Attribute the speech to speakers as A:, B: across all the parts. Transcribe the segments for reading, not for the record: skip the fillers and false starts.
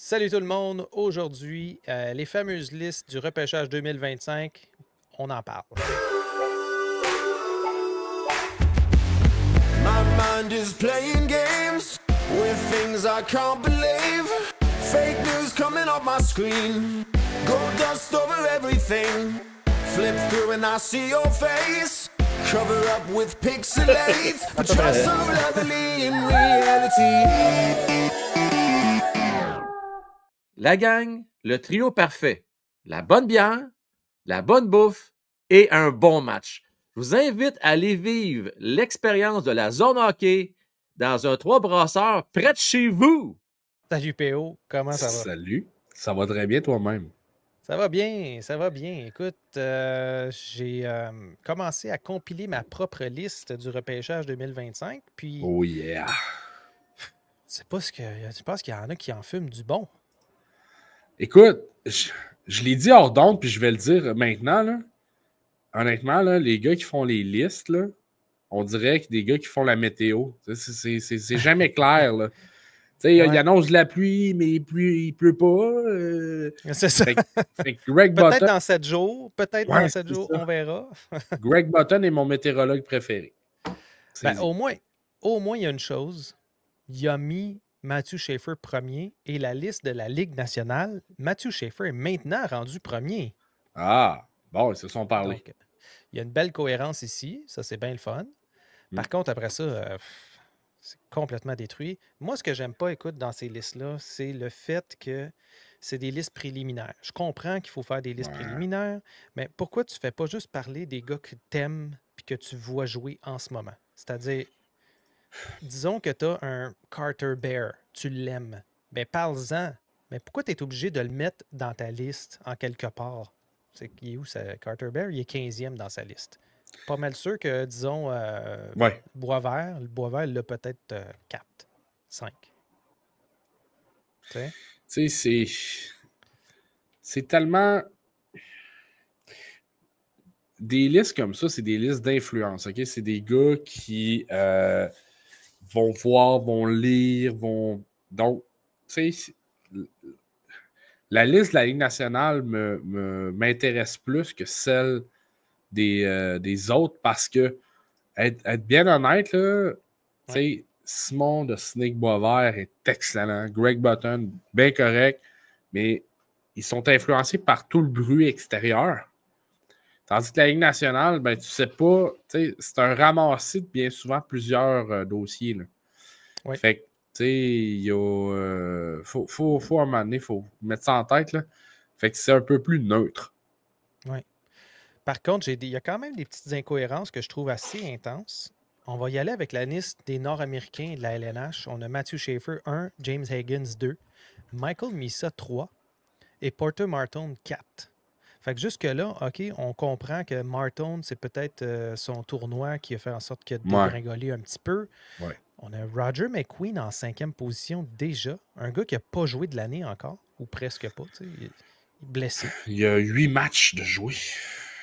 A: Salut tout le monde. Aujourd'hui, les fameuses listes du repêchage 2025, on en parle. My mind is playing games with things I can't believe. Fake news coming off my screen. Gold dust over everything. Flip through and I see your face. Cover up with pixelates. But you're so lovely in reality.
B: La gang, le trio parfait, la bonne bière, la bonne bouffe et un bon match. Je vous invite à aller vivre l'expérience de la zone hockey dans un 3 brasseurs près de chez vous.
A: Salut PO, comment ça va?
C: Salut, ça va très bien toi-même.
A: Ça va bien, ça va bien. Écoute, j'ai commencé à compiler ma propre liste du repêchage 2025, puis
C: Oh yeah!
A: c'est pas ce que je pense qu'il y en a qui en fument du bon.
C: Écoute, je l'ai dit hors d'onde, puis je vais le dire maintenant. Là. Honnêtement, là, les gars qui font les listes, là, on dirait que des gars qui font la météo. C'est jamais clair. Là. Ouais. Ils annoncent de la pluie, mais il pleut pas.
A: C'est ça.
C: Fait que Greg
A: peut-être
C: Button,
A: dans 7 jours, dans 7 jours, on verra.
C: Greg Button est mon météorologue préféré.
A: Au moins, il y a une chose. Il a mis Matthew Schaefer premier et la liste de la Ligue nationale, Matthew Schaefer est maintenant rendu premier.
C: Ah, bon, ils se sont parlé.
A: Donc, il y a une belle cohérence ici. Ça, c'est bien le fun. Par contre, après ça, c'est complètement détruit. Moi, ce que j'aime pas, écoute, dans ces listes-là, c'est le fait que c'est des listes préliminaires. Je comprends qu'il faut faire des listes préliminaires, mais pourquoi tu fais pas juste parler des gars que tu aimes et que tu vois jouer en ce moment? C'est-à-dire, disons que tu as un Carter Bear, tu l'aimes. Bien, parle-en. Mais pourquoi tu es obligé de le mettre dans ta liste en quelque part? C'est qu'il est où, ça, Carter Bear? Il est 15e dans sa liste. Pas mal sûr que, disons, Boisvert, le Boisvert, il a peut-être 4, 5. Tu
C: sais, c'est tellement... Des listes comme ça, c'est des listes d'influence, OK? C'est des gars qui vont voir, vont lire, vont... Donc, tu sais, la liste de la Ligue nationale m'intéresse plus que celle des autres parce que, être bien honnête, là, tu sais, Simon de Snake Boisvert est excellent. Greg Button, bien correct, mais ils sont influencés par tout le bruit extérieur. Tandis que la Ligue nationale, ben, tu sais pas, c'est un ramassis de bien souvent plusieurs dossiers. Là.
A: Oui.
C: Fait que, tu sais, il y a. Faut à un moment donné, il faut mettre ça en tête. Là. Fait que c'est un peu plus neutre.
A: Oui. Par contre, il y a quand même des petites incohérences que je trouve assez intenses. On va y aller avec la liste des Nord-Américains de la LNH. On a Matthew Schaefer 1, James Higgins 2, Michael Misa 3 et Porter Martone 4. Fait que jusque-là, OK, on comprend que Martone, c'est peut-être son tournoi qui a fait en sorte qu'il a dégringolé un petit peu.
C: Ouais.
A: On a Roger McQueen en 5e position déjà. Un gars qui n'a pas joué de l'année encore, ou presque pas. Il est blessé.
C: Il y a 8 matchs de jouer.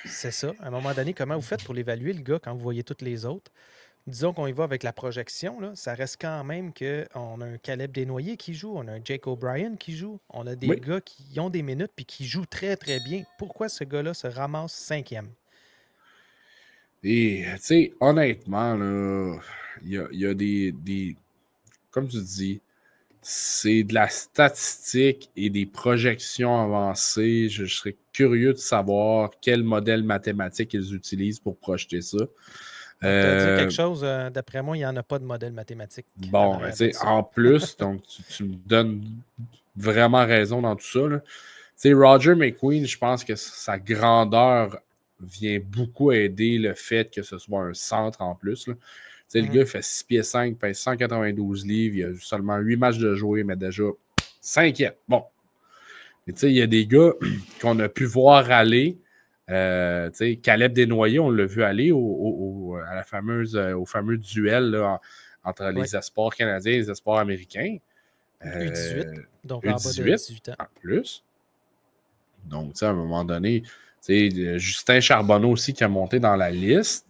A: C'est ça. À un moment donné, comment vous faites pour l'évaluer, le gars, quand vous voyez tous les autres? Disons qu'on y va avec la projection, là, ça reste quand même qu'on a un Caleb Desnoyers qui joue, on a un Jake O'Brien qui joue, on a des gars qui ont des minutes puis qui jouent très, très bien. Pourquoi ce gars-là se ramasse 5e?
C: Et, tu sais, honnêtement, là, il y a des... Comme tu dis, c'est de la statistique et des projections avancées. Je serais curieux de savoir quel modèle mathématique ils utilisent pour projeter ça.
A: Tu as dit quelque chose, d'après moi, il n'y en a pas de modèle mathématique.
C: Bon, en plus, donc tu me donnes vraiment raison dans tout ça. Roger McQueen, je pense que sa grandeur vient beaucoup aider le fait que ce soit un centre en plus. Là. Le gars il fait 6 pieds 5, pèse 192 livres, il a seulement 8 matchs de jouer, mais déjà 5e. Bon. Il y a des gars qu'on a pu voir aller. Caleb Desnoyers, on l'a vu aller au fameux duel là, entre les espoirs canadiens et les espoirs américains.
A: U18, donc
C: U18,
A: en bas de 18 ans.
C: En plus. Donc, à un moment donné, Justin Charbonneau aussi qui a monté dans la liste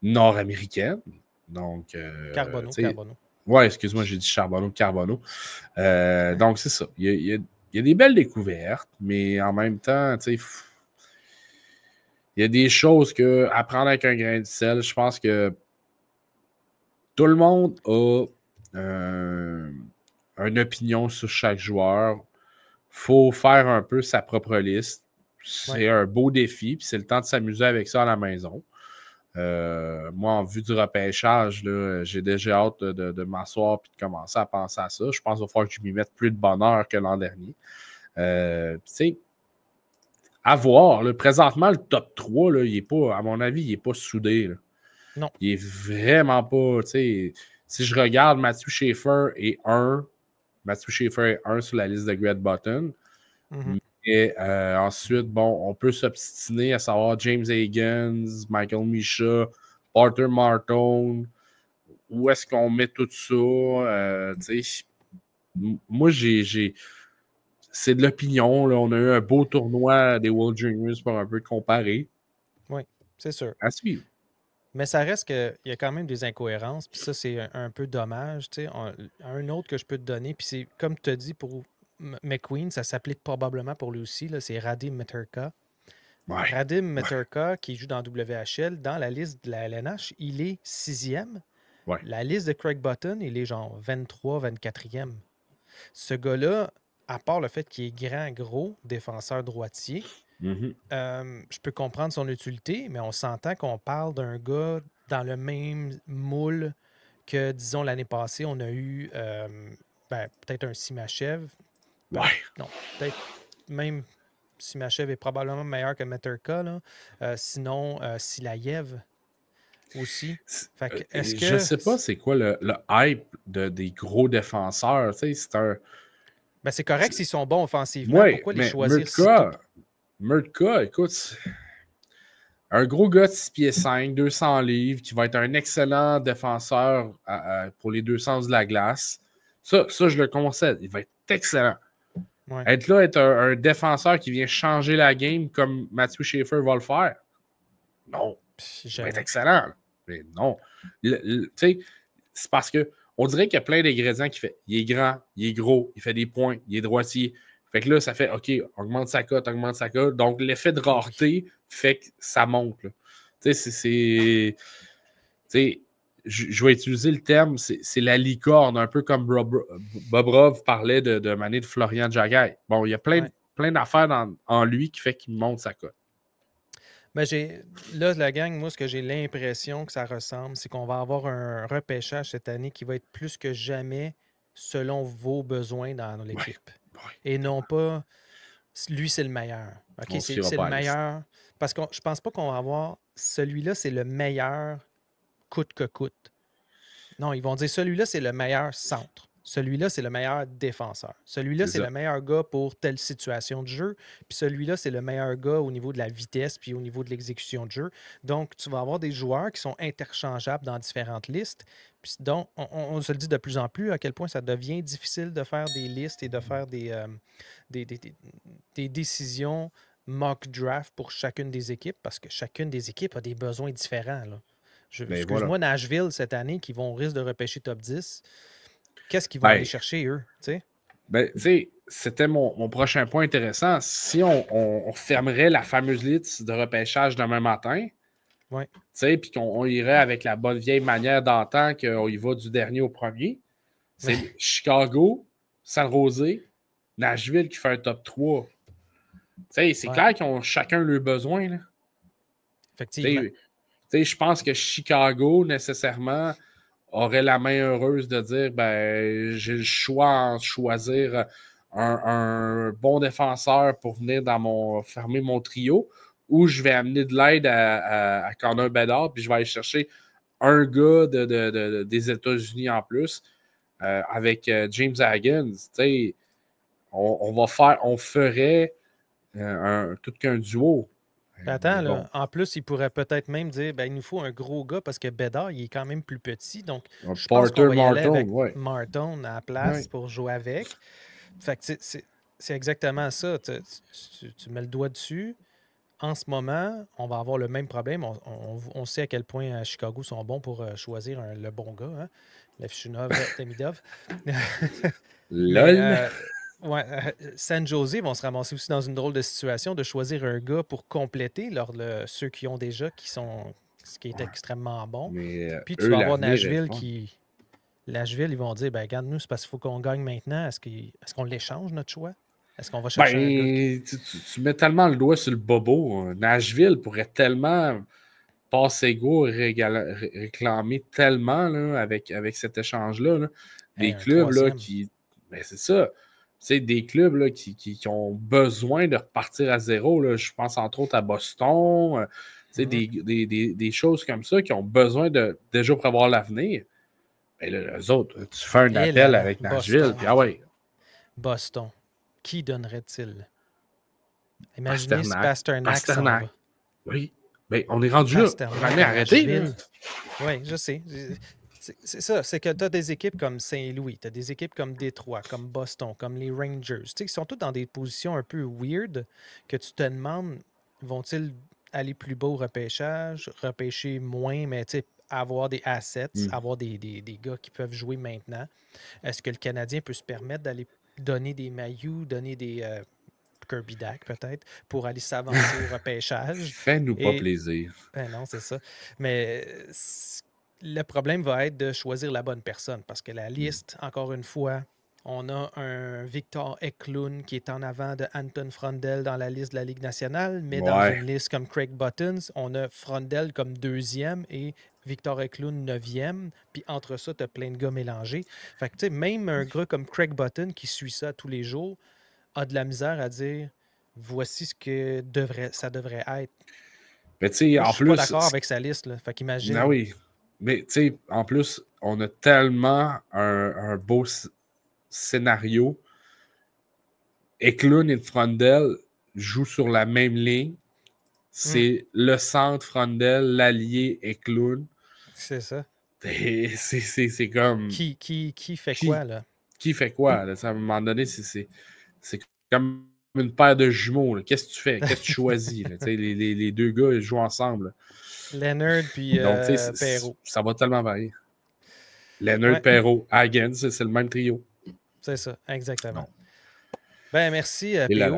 C: nord-américaine. Donc,
A: Carbonneau.
C: Ouais, excuse-moi, j'ai dit Charbonneau. Donc, c'est ça. Il y a il y a des belles découvertes, mais en même temps, tu sais, il y a des choses à prendre avec un grain de sel. Je pense que tout le monde a une opinion sur chaque joueur. Faut faire un peu sa propre liste. C'est un beau défi, puis c'est le temps de s'amuser avec ça à la maison. Moi, en vue du repêchage, j'ai déjà hâte de m'asseoir et de commencer à penser à ça. Je pense qu'il va falloir que je m'y mette plus de bonheur que l'an dernier. Tu sais, à voir. Là, présentement, le top 3, là, il est pas, à mon avis, il n'est pas soudé. Là.
A: Non.
C: Il est vraiment pas. Si je regarde Matthew Schaefer est 1, Matthew Schaefer est 1 sur la liste de Great Button. Et ensuite, bon, on peut s'obstiner à savoir James Higgins, Michael Misha, Arthur Martone. Où est-ce qu'on met tout ça? Moi, c'est de l'opinion. Là. On a eu un beau tournoi des World Juniors pour un peu comparer.
A: Oui, c'est sûr.
C: À suivre.
A: Mais ça reste qu'il y a quand même des incohérences, puis ça, c'est un peu dommage. Un autre que je peux te donner, puis c'est comme tu as dit pour McQueen, ça s'applique probablement pour lui aussi, là, c'est Radim Meterka.
C: Ouais.
A: Radim Meterka, qui joue dans WHL, dans la liste de la LNH, il est 6e.
C: Ouais.
A: La liste de Craig Button, il est genre 23, 24e. Ce gars-là, à part le fait qu'il est grand, gros, défenseur droitier, je peux comprendre son utilité, mais on s'entend qu'on parle d'un gars dans le même moule que, disons, l'année passée, on a eu peut-être un Simachev.
C: Ouais.
A: Non, peut-être même Simachev est probablement meilleur que Meterka. Sinon, Silayev aussi. Fait que, est-ce que...
C: Je sais pas c'est quoi le hype des gros défenseurs. Tu sais, c'est un...
A: Ben, c'est correct s'ils sont bons offensivement.
C: Ouais,
A: pourquoi les
C: mais
A: choisir si tôt?
C: Murtka, écoute, un gros gars de 6 pieds 5, 200 livres, qui va être un excellent défenseur pour les deux sens de la glace. Ça, je le concède. Il va être excellent.
A: Ouais.
C: Être un défenseur qui vient changer la game comme Matthew Schaefer va le faire. Non. Il va être excellent. Mais non. Tu sais, c'est parce que on dirait qu'il y a plein d'ingrédients qui fait. Il est grand, il est gros, il fait des points, il est droitier. Fait que là, ça fait OK, augmente sa cote. Donc, l'effet de rareté fait que ça monte. Tu sais, je vais utiliser le terme, c'est la licorne, un peu comme Bobrov parlait de Mané de Florian Jagay. Bon, il y a plein d'affaires en lui qui fait qu'il monte sa cote.
A: Ben là, la gang, moi, ce que j'ai l'impression que ça ressemble, c'est qu'on va avoir un repêchage cette année qui va être plus que jamais selon vos besoins dans l'équipe. Et non pas, lui, c'est le meilleur. OK, c'est le meilleur. Parce que je pense pas qu'on va avoir, celui-là, c'est le meilleur coûte que coûte. Non, ils vont dire, celui-là, c'est le meilleur centre. Celui-là, c'est le meilleur défenseur. Celui-là, c'est le meilleur gars pour telle situation de jeu. Puis celui-là, c'est le meilleur gars au niveau de la vitesse puis au niveau de l'exécution de jeu. Donc, tu vas avoir des joueurs qui sont interchangeables dans différentes listes. Puis donc, on se le dit de plus en plus à quel point ça devient difficile de faire des listes et de faire des décisions mock draft pour chacune des équipes parce que chacune des équipes a des besoins différents. Là. Excuse-moi, Nashville, cette année, qui vont risque de repêcher top 10. Qu'est-ce qu'ils vont aller chercher, eux?
C: C'était mon prochain point intéressant. Si on fermerait la fameuse liste de repêchage demain matin, puis qu'on irait avec la bonne vieille manière d'antan qu'on y va du dernier au premier, c'est Chicago, San Jose, Nashville qui fait un top 3. C'est clair qu'ils ont chacun leurs besoins. Là.
A: Effectivement.
C: Je pense que Chicago, nécessairement, aurait la main heureuse de dire j'ai le choix de choisir un bon défenseur pour venir fermer mon trio, ou je vais amener de l'aide à Connor Bedard, puis je vais aller chercher un gars des États-Unis en plus avec James Higgins. On ferait tout qu'un duo.
A: Attends, là, en plus, il pourrait peut-être même dire il nous faut un gros gars parce que Bedard, il est quand même plus petit. Donc, je pense qu'on va y aller avec Martone à la place pour jouer avec. Fait que c'est exactement ça. Tu mets le doigt dessus. En ce moment, on va avoir le même problème. On sait à quel point Chicago sont bons pour choisir le bon gars. Hein? Levchunov, Demidov.
C: LOL!
A: Ouais, San Jose vont se ramasser aussi dans une drôle de situation de choisir un gars pour compléter ceux qui ont déjà, ce qui est
C: Ouais.
A: extrêmement bon.
C: Mais
A: Puis tu
C: eux,
A: vas avoir
C: l'avenir est
A: Nashville
C: pas.
A: Nashville, ils vont dire, ben regarde, nous, c'est parce qu'il faut qu'on gagne maintenant. Est-ce qu'on l'échange, notre choix? Est-ce qu'on va chercher un gars
C: Ben, tu mets tellement le doigt sur le bobo. Nashville pourrait tellement passer go réclamer tellement là, avec cet échange-là. Là. Des
A: un
C: clubs là,
A: troisième?
C: qui. Ben, c'est ça. C'est des clubs là, qui ont besoin de repartir à zéro. Là. Je pense entre autres à Boston. Des choses comme ça qui ont besoin de déjà prévoir l'avenir. Ben là, eux autres, tu fais un
A: Et
C: appel
A: là,
C: avec Nashville,
A: Boston.
C: puis ah ouais,
A: Boston. Qui donnerait-il? Imaginez si
C: Pasternak.
A: Pasternak s'en va.
C: Oui. Ben, on est rendu là.
A: Pasternak
C: Jamais
A: à
C: arrêté.
A: Nashville. Oui, je sais. C'est ça, c'est que tu as des équipes comme Saint-Louis, tu as des équipes comme Détroit, comme Boston, comme les Rangers, tu sais, qui sont toutes dans des positions un peu weird que tu te demandes, vont-ils aller plus bas au repêchage, repêcher moins, mais tu sais, avoir des assets, avoir des gars qui peuvent jouer maintenant. Est-ce que le Canadien peut se permettre d'aller donner des Mailloux, donner des Kirby Dack peut-être, pour aller s'avancer au repêchage?
C: Fais-nous pas plaisir.
A: Ben non, c'est ça. Mais le problème va être de choisir la bonne personne parce que la liste, encore une fois, on a un Victor Eklund qui est en avant de Anton Frondel dans la liste de la Ligue nationale, mais dans une liste comme Craig Buttons, on a Frondel comme 2e et Victor Eklund 9e. Puis entre ça, tu as plein de gars mélangés. Fait que tu sais, même un gars comme Craig Button qui suit ça tous les jours a de la misère à dire voici ce que ça devrait être.
C: Mais tu sais, en
A: Je suis
C: plus.
A: pas d'accord avec sa liste, là. Fait qu'imagine.
C: Ah oui. Mais tu sais, en plus, on a tellement un beau scénario. Eklund et Frondel jouent sur la même ligne. C'est le centre Frondel, l'allié Eklund.
A: C'est ça.
C: C'est comme.
A: Qui fait quoi, là?
C: Qui fait quoi? Là? À un moment donné, c'est comme une paire de jumeaux. Qu'est-ce que tu fais? Qu'est-ce que tu choisis? les deux gars ils jouent ensemble.
A: Leonard puis Perrault.
C: Ça va tellement varier. Leonard, Perrault, Hagen, c'est le même trio.
A: C'est ça, exactement. Non. Ben merci, PO.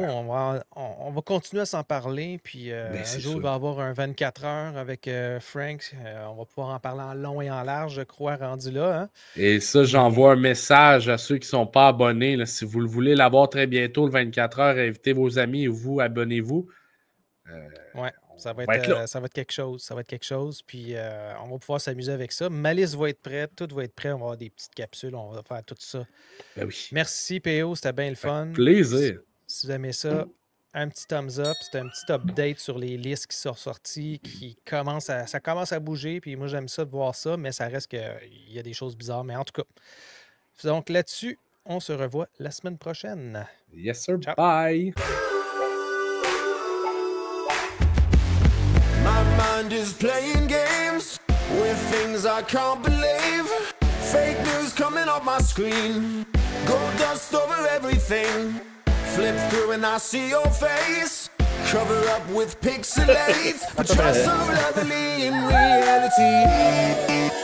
A: On va continuer à s'en parler. Puis un jour, il va y avoir un 24 heures avec Frank. On va pouvoir en parler en long et en large, je crois, rendu là. Hein?
C: Et ça, j'envoie un message à ceux qui ne sont pas abonnés. Là, si vous le voulez l'avoir très bientôt, le 24 heures, invitez vos amis et vous, abonnez-vous.
A: Ouais. Ça va être quelque chose. Ça va être quelque chose. Puis on va pouvoir s'amuser avec ça. Ma liste va être prête. Tout va être prêt. On va avoir des petites capsules. On va faire tout ça.
C: Ben oui.
A: Merci, PO. C'était bien le fun.
C: Plaisir.
A: Si vous aimez ça, un petit thumbs up. C'était un petit update sur les listes qui sont sorties, ça commence à bouger. Puis moi, j'aime ça de voir ça, mais ça reste qu'il y a des choses bizarres. Mais en tout cas, donc là-dessus, on se revoit la semaine prochaine.
C: Yes, sir.
A: Ciao.
C: Bye.
D: My mind is playing games with things I can't believe. Fake news coming off my screen. Gold dust over everything. Flip through and I see your face. Cover up with pixelates, but you're so lovely in reality.